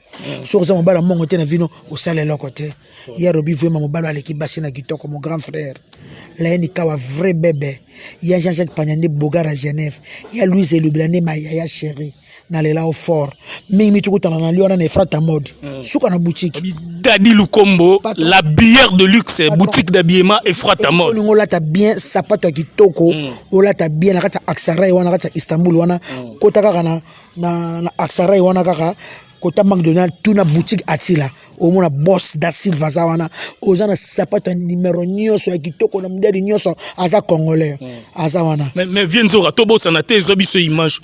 Sur ça mobala mongo te na vino au sale le côté. Ya robi vraiment mobala l'équipe basina kitoko mon grand frère. Là ni kawa vrai bébé. Ya Jean-Jacques Panyande Bogar à Genève. Ya Louise Lublane Maya chérie. Na lela au fort. Mingi tu kutana na liona na frata mode. Suka na boutique. Dadi Lukombo, la bière de luxe, boutique d'habillement et frata mode. On l'a ta bien sapato kitoko, on l'a ta bien na kata Aksaray wana kata Istanbul wana kota kaka na Aksaray wana kaka kota McDonald tuna boutique atila au mona boss da Silva zawana ozana sapato numéro nyoso ya kitoko na mdadi nyoso aza congolais aza wana mais viens zora tobo sanate zobiso image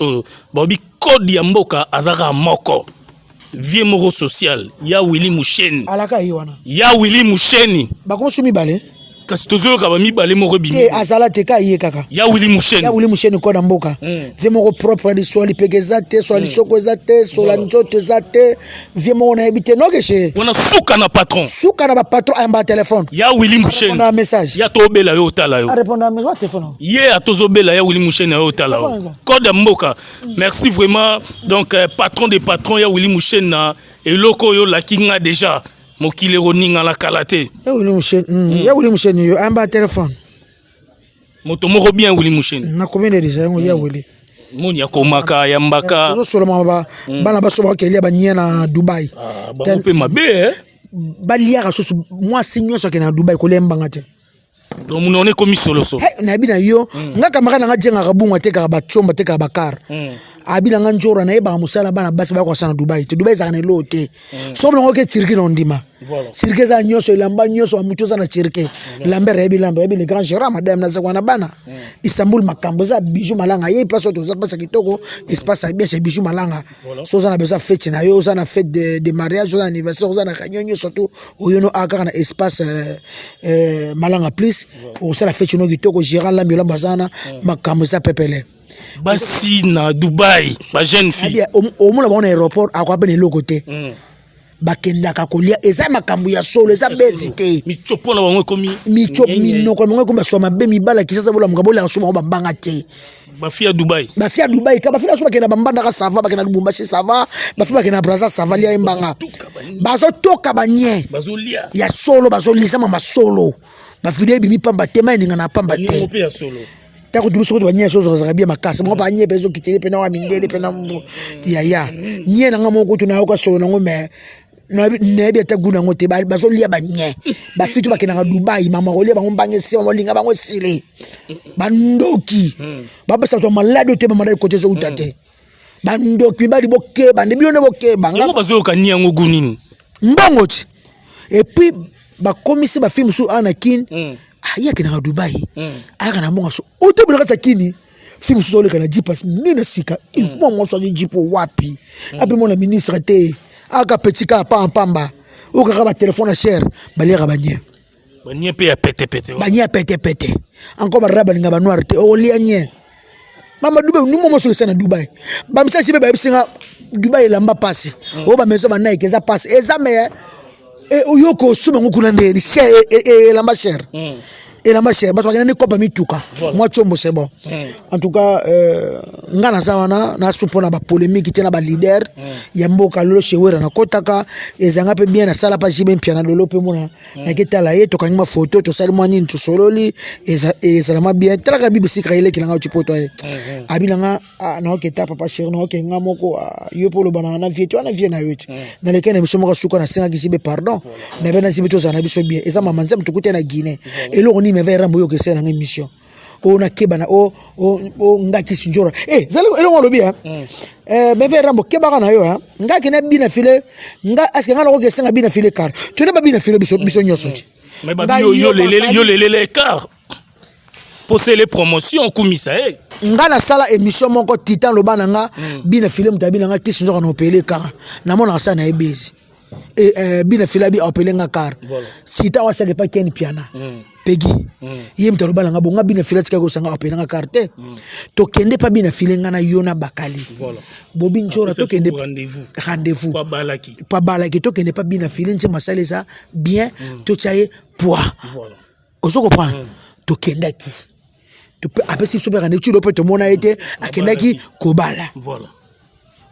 bobi code ya mboka azaka moko vie moro social ya Willy Musheni alaka yi wana ya Willy Musheni bakonsumi bale kasi tozoyoka bamibale moko bimi te azala te ka ye kaka ya Willy Musheni ya Willy Musheni ko na mboka vie moko propre di swali pegeza te swali soko za te sola njoto za te vie moko na ebite no keshe wana suka na patron ba patron amba téléphone ya Willy Musheni na message ya tobela yo tala yo a répondre à mes téléphone ye atozobela ya Willy Musheni yo tala yo code mboka merci vraiment donc patron des patrons ya Willy Musheni na eloko yo la kinga déjà mokile roninga la kalate ya Willy Musheni yo amba téléphone moto moko bien Willy Musheni na combien de déjà ya Willy moni ya komaka ya mbaka zo solo ba bana baso ba kelia ba nya na Dubai ba pe mabe ba liaka so moi sinyo so ke na Dubai ko lemba ngate donc munone komi solo so na bina yo ngaka maka na ngajenga kabunga te ka ba chomba te ka bakar abila nga njora na eba musala bana basi ba ko sana Dubai te Dubai za na lote so blo ke cirque no ndima cirque za nyoso ilamba nyoso amucho za na cirque lambere ebi le grand gérant madame na zakwana bana Istanbul makambo za bijou malanga ye place to za pasa kitoko espace bien c'est bijou malanga so za na besoin fête na yo za na fête de mariage za anniversaire za na kanyonyo surtout oyono aka na espace malanga plus o ça la fête no kitoko gérant lambi lamba zana makambo za pepele basi na Dubai ba jeune fille au moins bon aéroport akwa bene lokote bakenda kakolia eza makambo ya solo eza bezite michopo na bango komi minoko bango ko basoma be mibala kisasa bola mukabo la soma bambanga te bafia Dubai ka bafia so bakenda bambanda ka sava bakenda Lubumbashi sava bafia bakenda Brazza sava lia mbanga bazo toka banye bazolia ya solo bazolisa mama solo bafide bimi pamba tema ninga na pamba te tako dubiso ko banye so za bien makasa mo banye bezo kitele pena wa mindele pena ya nye na ngamo ko tuna ko solo ngo me na bia taguna ngote bazo lia banye ba fitu bakena Dubai mama ko lia bango mbange se mo linga bango sile bandoki baba sa to malade te mama ko tezo utate bandoki bali boke bande bilone boke banga ngo bazo ka niango gunini mbangoti et puis ba komisi ba film su Anakin aya kena Dubai aya na monga so ote bina kata kini film su le kana jipas nina sika il faut mo so jipo wapi après mon ministre te aka petit ka pamba o ka ba téléphone cher balira banye pe ya pete banye pete encore ba raba linga ba noir te o lianye mama Dubai nous mo so sana Dubai ba misa sibe ba bisinga Dubai lamba passe o ba meso ba Nike eza passe eza me oyoko suma ngukuna ndeni cher lamba cher et la ma chère bato bakena ni kopa mituka moi chombo c'est bon en tout cas ngana zawana na supona ba polémique tena ba leader ya mboka lolo chewera na kotaka ezanga pe bien na sala pa jibe mpiana lolo pe mona na ketala ye to kanyima photo to sali mwa nini to sololi ezalama bien tala ka bibi sikra ile kilanga uchipoto abilanga na oketa papa chéri na okenga moko yo polo bana na vie to na vie na yote na lekene msomo ka suka na senga kizibe pardon na bena zibeto za na biso bien eza mamanza mtukute na Guinée eloko me vera mboyo ke sena émission ona keba na o ngaki sinjora zali elongo lobi me vera mbo keba kana yo ngaki na bina file aske ngana ko ke senga bina file car tu ne ba bina file biso nyoso mais ba yo le car poser les promotions kumisa ngana sala émission moko titan lobana nga bina file mutabina nga kisinjora na opele car na mona sa na ebezi bina file bi opele nga car sita wa sake pa ken piana Peggy yem to balanga bonga bina file tika ko sanga opena nga carte to kende pa bina file ngana yona bakali bobi njora to kende rendez-vous pa balaki to kende pa bina file nti masale ça bien to chaye poids ozo comprendre to kenda ki to après si super rendez-vous to to mona été akenda ki kobala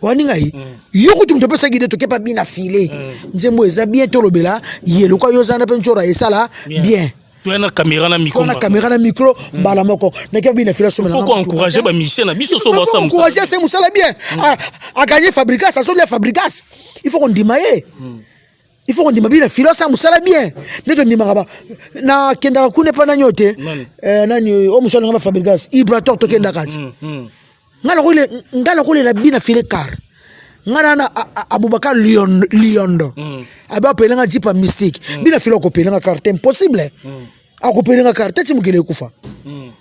waninga hi yoko tumto pesa gide to kepa bina file nzembo eza bien to lobela yelo kwa yozana pe njora esala bien. Tu as une caméra na micro. Na caméra na micro bala moko. Na ke bina fila so maintenant. Pourquoi encourager ba mission na biso so ba ça. Encourager c'est musala bien. A gagner fabricas, ça so les fabricas. Il faut qu'on dimaye. Il faut qu'on dimaye bina fila ça musala bien. Neto ndima ba. Na kenda kune pa na nyote. Nani o musala ngaba fabricas. Ibrator to kenda kati. Ngala ko le la bina file car. Ngana na Abubakar Liondo aba pelenga jipa mystique bina filo ko pelenga carte impossible ako pelenga carte timukele kufa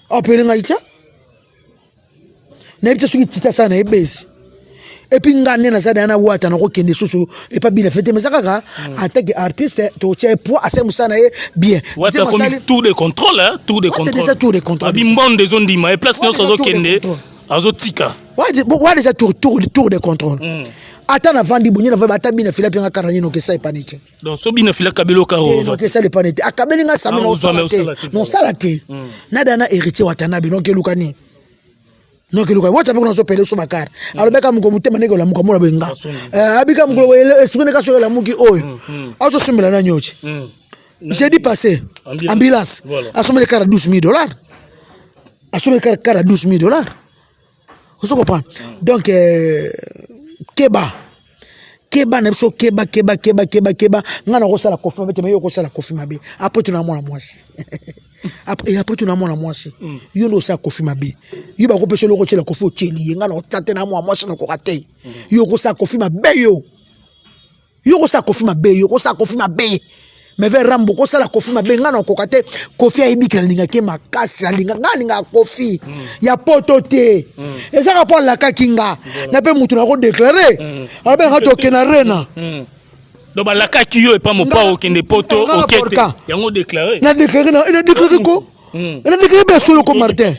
a pelenga ita na bita suki tita sana ebesi et puis ngane na sada na wata na ko kende soso et pas bien fait mais ça kaka en tant qu'artiste to tient poids assez musana bien wata comme tour de contrôle hein tour de contrôle déjà tour de contrôle abi mbonde des zones d'ima et place non sozo kende azo tika ouais déjà tour de contrôle attends avant di bunye na va batabi na fila pinga karani no ke sai panite donc so bina fila kabelo karo no ke sai le panite akabeli nga samina no salate nada na héritier watana bi no ke lukani non que le quoi tu as pele so bakar alors beka muko mutema nego la muko mona benga abika muko esprit ka so la muki oyo auto simela na nyochi j'ai dit passer ambulance assomme le car à $12,000 assomme le car à $12,000 vous comprenez donc keba na so keba ngana ko sala kofi mabe te me yo ko sala kofi mabe après tu na mona mwasi après tu na mona mwasi yo no sa kofi mabe yo ba ko pese lo ko tshela kofi o tsheli ngana o tsate na mona mwasi na ko ratei yo ko sa kofi mabe yo ko sa kofi mabe me ve rambo ko sala kofi mabe ngana ko kate kofi ayibikela linga ke makasi alinga ngana kofi ya poto te eza ka pour la kakinga na pe mutu na ko déclarer abe ngato kena rena donc ba la kakiyo e pas mo pa okende poto okete yango déclarer na déclarer ko na déclarer be solo ko Martin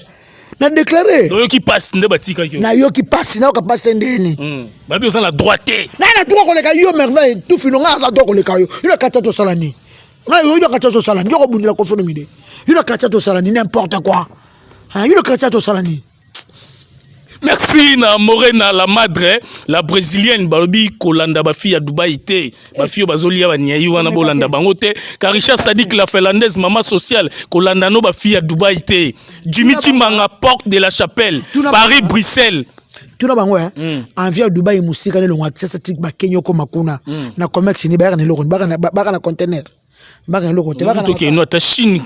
na déclarer donc yo qui passe nde batika yo na yo qui passe na ka passe ndeni ba bi oza la droite na droit ko le ka yo merveille tout fino nga za droit ko le ka yo ila kata to salani na yo kata to salani yo ko bundila ko fono mide yo kata to salani n'importe quoi yo kata to salani. Merci na Morena la madre la brésilienne balobi kolanda ba fille à Dubaï té ba fille bazolia ba nyai wana bolanda bango té Karisha Sadik la finlandaise maman sociale kolanda no ba fille à Dubaï té Jimiti Manga porte de la Chapelle Paris Bruxelles tuna bango en via Dubaï musika ne longa tsasa tik ba kenyo ko makuna na comex ni ba na loko ba na container Chine,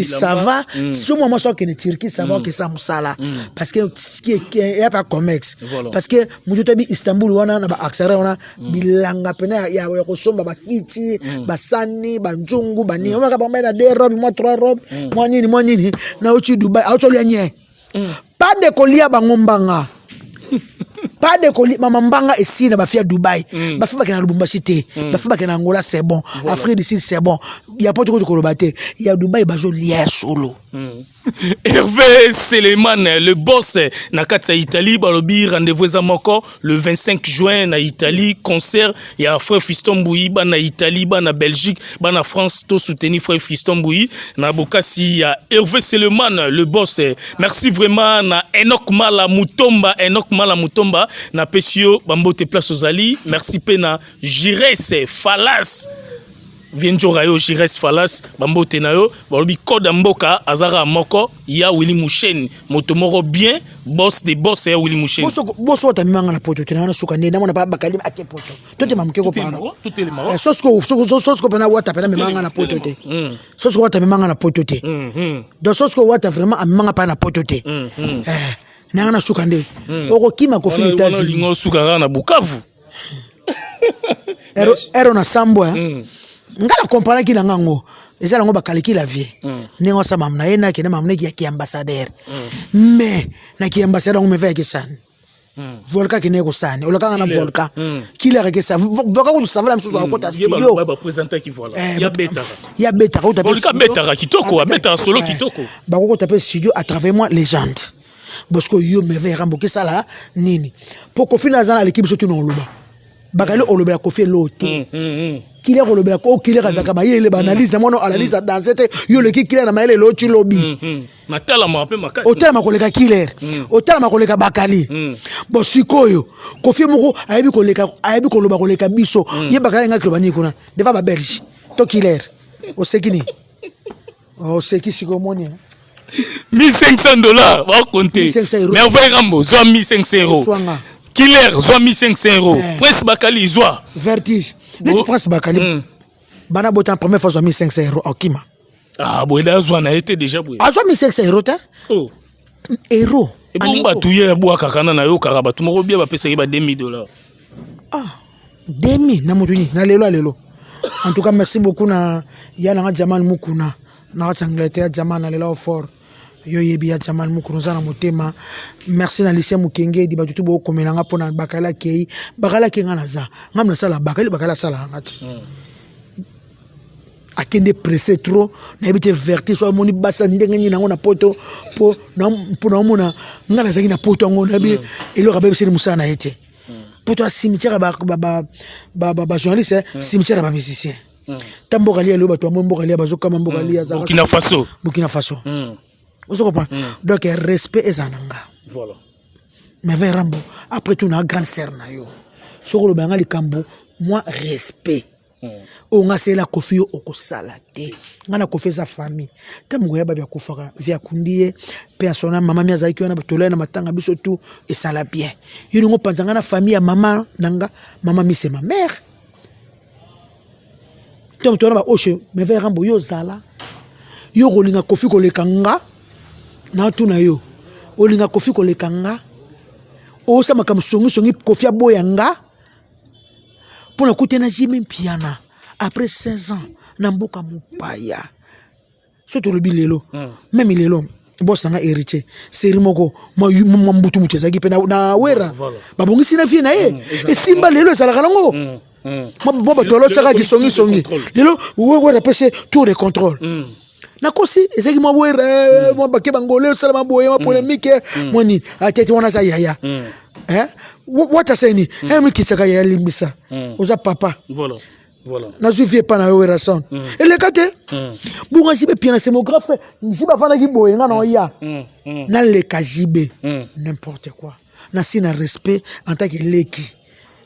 ça va. Si moi je suis en Turquie, ça va que ça musala. Parce que il y a pas comex. Parce que mutubi Istanbul wana na ba aksara wana bilanga pena ya ko somba ba kiti, ba sani, ba njungu, ba ni. On va ba na 2 robes, moi 3 robes, moi nini. Na uchi Dubai, auto lianye. Pas de colia ba ngombanga. Pas de colis, maman banga ici na ba fia Dubaï. Ba fia ba na Lubumbashi te. Ba fia ba na Angola c'est bon. Afrique du Sud c'est bon. Il y a pas de kolobate. Il y a Dubaï ba jo lié solo. Hervé Seleman, le boss na katsa Italie, balobi rendez-vous à Moko le 25 juin na Italie, concert il y a frère Fiston Bouyi ba na Italie, ba na Belgique, ba na France to soutenir frère Fiston Bouyi na Bokasi il y a Hervé Seleman, le boss. Merci vraiment na Enoch Mala Mutomba na Pesio Bambote Place aux Ali. Merci pena Jires Falas. Vienjo rayo Jires Falas Bambote nayo balobi code mboka azara moko ya Willy Mouchen motomoro bien boss des boss ya Willy Mouchen boss ta mimanga na poto tena suka ne na mona ba bakali ake poto tote mamke ko pana sosko pena wata pena mimanga na poto te sosko wata mimanga na poto te do sosko wata vraiment amimanga pa na poto te na suka nde oko kima ko fini tazi lingo suka na Bukavu ero na sambo ngala comparer ki na ngango ezala ngo bakaliki la vie ningo sa mamna yena ke na mamna ki ambassadeur mais na ki ambassadeur ngo me fait que ça volka ki ne ko sane oloka na volka ki la ke ça volka ko savela msusu ko ta studio ba présenter ki voilà ya beta ko ta volka beta kitoko beta solo kitoko ba ko ta studio à travers moi légende parce que yo me fait ramboke ça là nini pour ko fina za l'équipe surtout no loba bakale olobela ko fait loté kile ko lobela ko kile kazaka mayele ba analyse na mono analyse dans cette yo le kile na mayele lo ti lobby na tala ma pe makasi otala makoleka killer otala makoleka bakali bo sikoyo ko fi moko ayebi ko loba koleka biso ye bakali nga klobani kuna deva ba belge to killer o sekini o seki siko moni $1,500 va compter merveille rambo zo 1,500 €. Killer, soit 1,500 €. Prince Bakali, soit. Vertige. Le Prince Bakali. Bana botan première fois soit 1,500 € au Kima. Ah, bon, là, soit a été déjà. Ah, soit 1,500 € ta? Oh. Héros. Et bon, bah, tu y es bois kakana na yo karaba. Tu m'aurais bien passé $2,000. Ah, 2,000 na mutuni na lelo. En tout cas, merci beaucoup na yana Jamal Mukuna. Na Angleterre Jamal na lelo fort. yo yebi ya Jamal Mukuruza na motema. Merci na Lucien Mukenge di batutu bo komelanga pona bakala kei ngana za ngamna sala bakala sala ngati akende pressé trop na ebite verti so moni basa ndenge ni nango na poto po na mona ngana zaki na poto ngo na bi elo ka bebisi musana ete poto a cimetière ba journaliste cimetière ba musicien tamboka lia lo bato amboka lia bazoka mamboka lia za Burkina Faso vous comprenez donc respect ezananga voilà mais Rambo après tout na grande sœur na yo soko lo banga likambo moi respect o nga sela kofi okosala te nga na kofi za famille tamu ya babia kufaka via kundie persona mama mia zaiki wana batolena matanga biso tout et ça la bien yino ngo panzanga na famille ya mama nanga mama mi c'est ma mère tamu tona ba oshe mais vers Rambo yo zala yo kolinga kofi kolekanga na tuna yo olinga kofi kolekanga o sama kam songi kofi aboyanga pour le côté na jimi piana après 16 ans na mboka mupaya surtout le bilelo même lelo boss na héritier série moko mo mbutu mutu ezaki pe na wera babongisi na vie na ye et simba lelo ezalaka nango mo batolo tsaka kisongi lelo we pese tour de contrôle na kosi ezaki mo wera mo bake bangole sala maboye ma polémique moni atete wana sa yaya what aseni emi kisaka ya limisa oza papa voilà na suivie pas na wera son ele kate bunga sibe piana sémographe siba fana ki boye nga na ya na le kazibe n'importe quoi na sina respect en tant que leki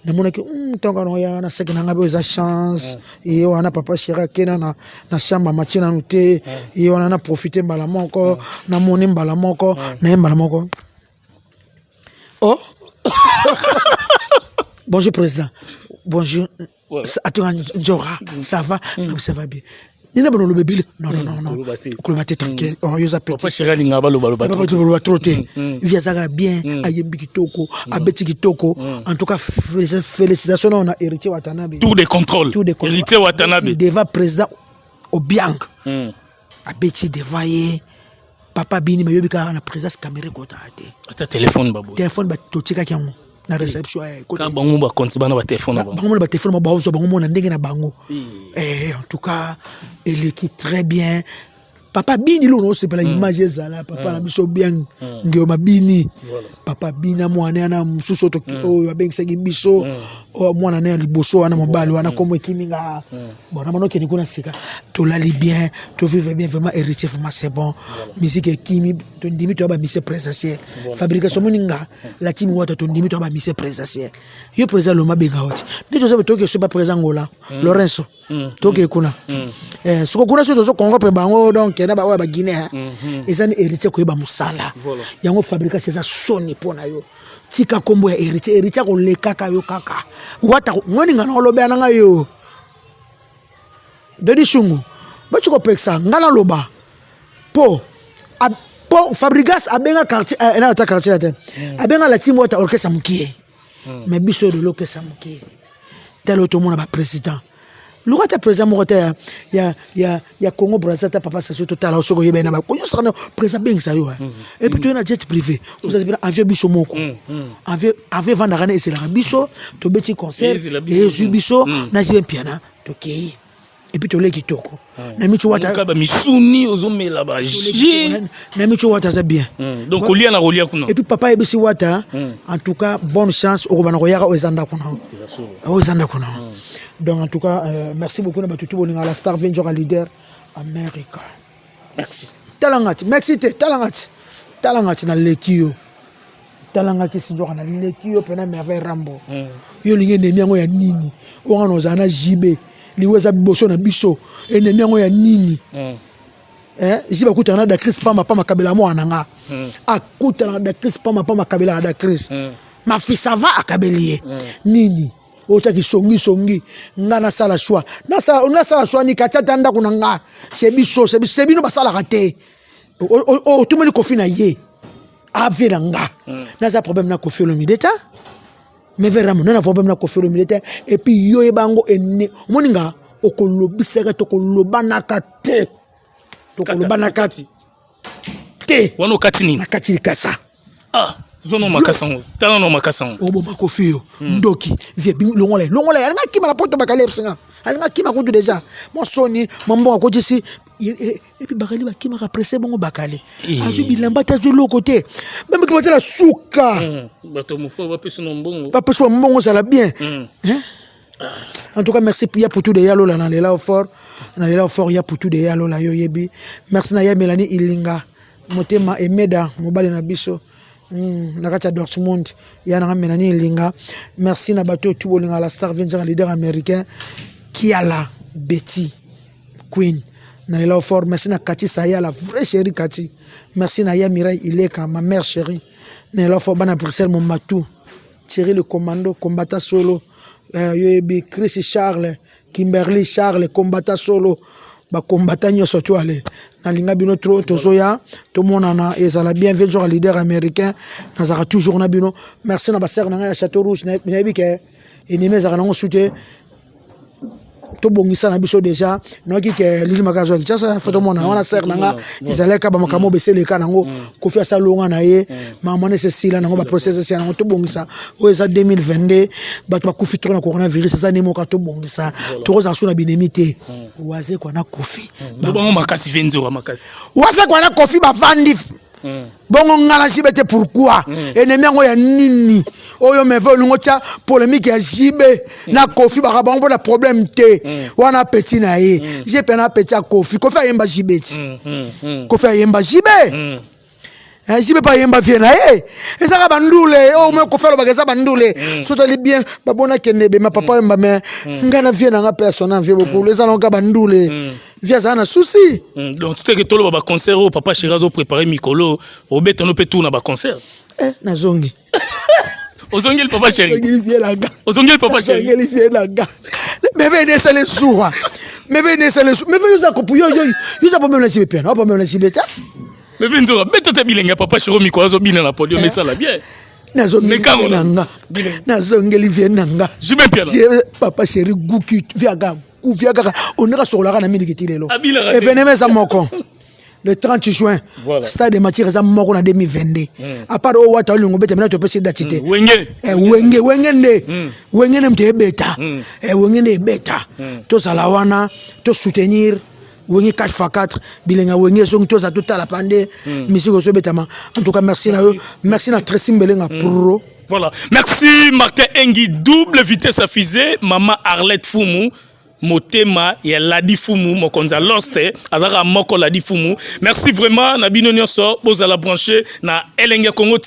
na mona ki tonga no ya na seke na ngabe za chance et wana papa shira kena na chamba machina nute et wana na profiter mbala moko na moni mbala moko na mbala moko oh bonjour président bonjour Njora ça va bien nina bono lo bebile non kolobate tranquille on yoza petit papa shira linga ba lo troté via zaga bien ayembi kitoko abeti kitoko en tout cas félicitations on a héritier Watanabe tout de contrôle héritier Watanabe devant président Obiang abeti devaye papa bini mayobi ka na présence caméra kota ate ata téléphone babo téléphone ba totika kyango na réception ka bango ba compte bana ba téléphone bango ba téléphone ba ozo bango na ndenge na bango en tout cas il est très bien papa bini lo no sepela image ezala papa na biso bien ngeo mabini papa bina mwana na mususu to o abengisa biso o mwana na liboso wana mobali wana comme kiminga bon na manoke ni kuna sika to lali bien to vivre bien vraiment héritier vraiment c'est bon musique kimi to ndimi to ba mise présentiel fabrication moninga la team wata to ndimi to ba mise présentiel yo présent lo mabenga hoti ndito zo to ke so ba présent ngola Lorenzo to ke kuna soko kuna so to Congo pe bango donc na ba ba Guinée ezani héritier ko ba musala yango fabrication za soni pona yo tika kombo ya héritier ko lekaka yo kaka wata ngoni ngana lobe na ngayo dodi shungu bachiko peksa ngana loba po fabrigas abenga quartier na ta quartier ate abenga la team wata orchestre mukie mais biso de l'orchestre mukie telo to mona ba président le roi président morote ya Congo Brazzaville papa ça surtout tala osoko yebena ba ko yosana président beng sa yo et puis tu na jet privé vous avez avion biso moko avion vandana et c'est la biso to beti concert et biso na jibem piana to kei et puis to le kitoko na micho wata ka ba misuni ozomela ba ji na micho wata za bien donc olia na rolia kuna et puis papa ebisi wata en tout cas bonne chance au bana royaka ozanda kuna donc en tout cas merci beaucoup na batutu bolinga la star venjora leader America merci talangati merci te talangati na lekio talangaki sinjora na lekio pena merveille Rambo yo linge nemi yango ya nini ongana ozana jibe liweza biboso na biso enemi yango ya nini jiba kutana da Chris pama kabela mwana nga akutana da Chris pama kabela da Chris ma fils ça va akabelier nini otaki songi ngana sala choix na sala choix ni katata nda kuna nga sebino basala raté o tumeli kofina ye avela nga na za problème na Koffi Olomide mais vraiment na problème na Koffi Olomide et puis yo ebango ene moninga okolobisaka to kolobana kate to kolobana kati te wana okatini na kati likasa ah zono makasango tala no makasango oboma kofi ndoki vie longole alinga kima na poto bakale psinga alinga kima kutu déjà mo soni mambo ko jisi et puis bakali bakima ka presser bongo bakale azu bilamba ta zo côté même que la souka bato mo fo ba peso no mbongo pas peso mbongo ça la bien hein. En tout cas, merci pour tout de yalo là dans les là fort. Dans les là fort, il y a pour tout de yalo là yo yebi. Merci na ya Mélanie Ilinga. Motema Emeda, mobile na biso. Na kata Dortmund, ya na Mélanie Ilinga. Merci na bato tout bolinga la star Avenger leader américain Kiala Betty Queen. Dans les là fort, merci na Kati Saya la vraie chérie Kati. Merci na ya Mireille Ileka, ma mère chérie. Dans les là fort bana Bruxelles mon matou. Thierry le commando combattant solo. Yoyebi Chris Charles Kimberly Charles combattant solo ba combattant nyoso to ale na linga bino trop tozoya to monana ezala bienvenue joueur leader américain nazara toujours na bino merci na ba sœur na ya Château Rouge na yebi ke ennemi zara na soutien to bongisa na biso déjà noki ke lili makazo ki tsa photo mona wana sœur nanga ezaleka ba makamo besele ka nango kofi asalonga na ye mama ne Cécile nango ba process ya nango to bongisa o eza 2022 ba kofi trop na coronavirus ça ne moka to bongisa to roza suna binemité waze kwa na kofi bongo makasi venzo makasi waze kwa na kofi ba vandi bongo ngala jibete pourquoi ennemi ngo ya nini oyo me veut lungo tia polémique ya jibe na kofi ba bango na problème te wana petit na ye j'ai pena petit a kofi ayemba jibeti kofi ayemba jibe jibe pa yemba viena ezaka bandule o me kofi lo bageza bandule soto li bien babona kenebe ma papa yemba me ngana viena nga persona vie beaucoup les alonga bandule via zana souci donc tu sais que tolo ba concert au papa Chirazo préparer mikolo au beto no pe tourna ba concert na zongi ozongeli papa chéri ozongeli papa chéri ozongeli vie la ga mais venez c'est les sourds mais venez c'est les sourds mais venez ça kopu yo ça pas même la cibé pas même la cibé mais venez beto te bilenga papa chéri mikolo zo bina na podio mais ça la bien nazongeli vie nanga jibe piano papa chéri guki via ga via ga on ira sur la na miniki lelo et venez mais ça moko le 30 juin stade de Mathieu Reza moko na 2022 à part o wata lungo beta mena to pesi datite wenge ne mte beta wenge ne beta to salawana to soutenir wenge 4x4 bilenga wenge so to za tota la pande misiko so betama en tout cas merci na eux merci na Tracy Mbelenga pro. Voilà, merci Martin Engi, double vitesse à fusée, maman Arlette Fumu. Motema ya Ladi Fumu mokonza loste azaka moko Ladi Fumu. Merci vraiment na bino nyonso bozala branché na Elenge Congo.